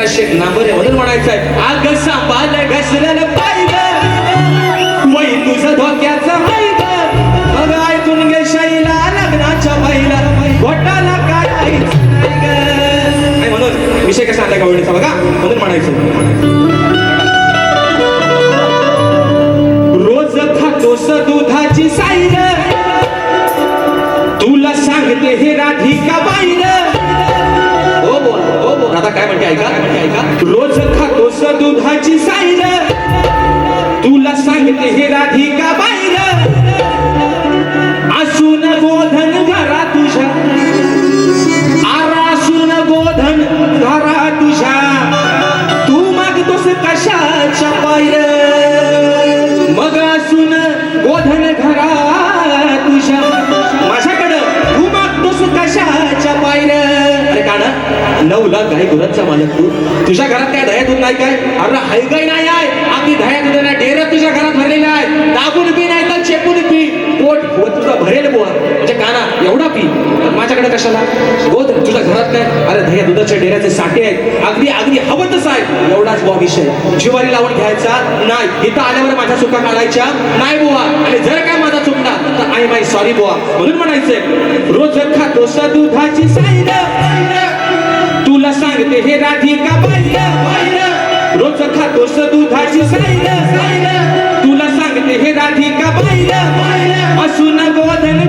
शेक number आहे म्हणून म्हणायचंय आग सांभाळ घसरलं पाहिलं वय तुझं धोक्याचं पाहिलं मग ऐकून घे शैला लग्नाच्या बाईला घोटाला काय म्हणून विषय कसा आला गवळीचा बघा म्हणून म्हणायचं रोज खातोस दुधाची साईर तुला सांगते हे राधिका बाईर हो बोल आता काय म्हणते ऐका रोज खातोस दुधाची साईर तुला सांगते हे राधिका बाईर असून गोधन घरा तुझ्या आरासून गोधन घरा तुझ्या तू मागतोस कशाच्या बाईर मग असून गोधन घरा तुझ्या माझ्याकडं तू मागतोस कशाच्या बाईर अरे काना 9 लाख गाई गुरांचा मालक तू तुझ्या घरात काय दया दूध नाही काय अरे हायगाई नाही आहे आपली दया दूध नाही डेर तुझ्या घरात भरलेला आहे दाबून पी नाही तर चेपून पी पोट तुझा भरेल बुवा म्हणजे काना एवढा पी माझ्याकडे कशाला गोद तुझ्या घरात काय अरे दया दुधाच्या डेऱ्याचे साठे आहेत अगदी हवं तसं आहे एवढाच बुवा विषय जिवारी लावून घ्यायचा नाही इथं आल्यावर माझ्या चुका काढायच्या नाही बुवा आणि जर काय माझा चुकला तर आय माय सॉरी बुवा म्हणून म्हणायचंय रोज खातोस दुधाची साईर तुला सांगते हे राधिका बाईर रोज खातोस दुधाची साईर तुला सांगते हे राधिका बाईर असून गोधन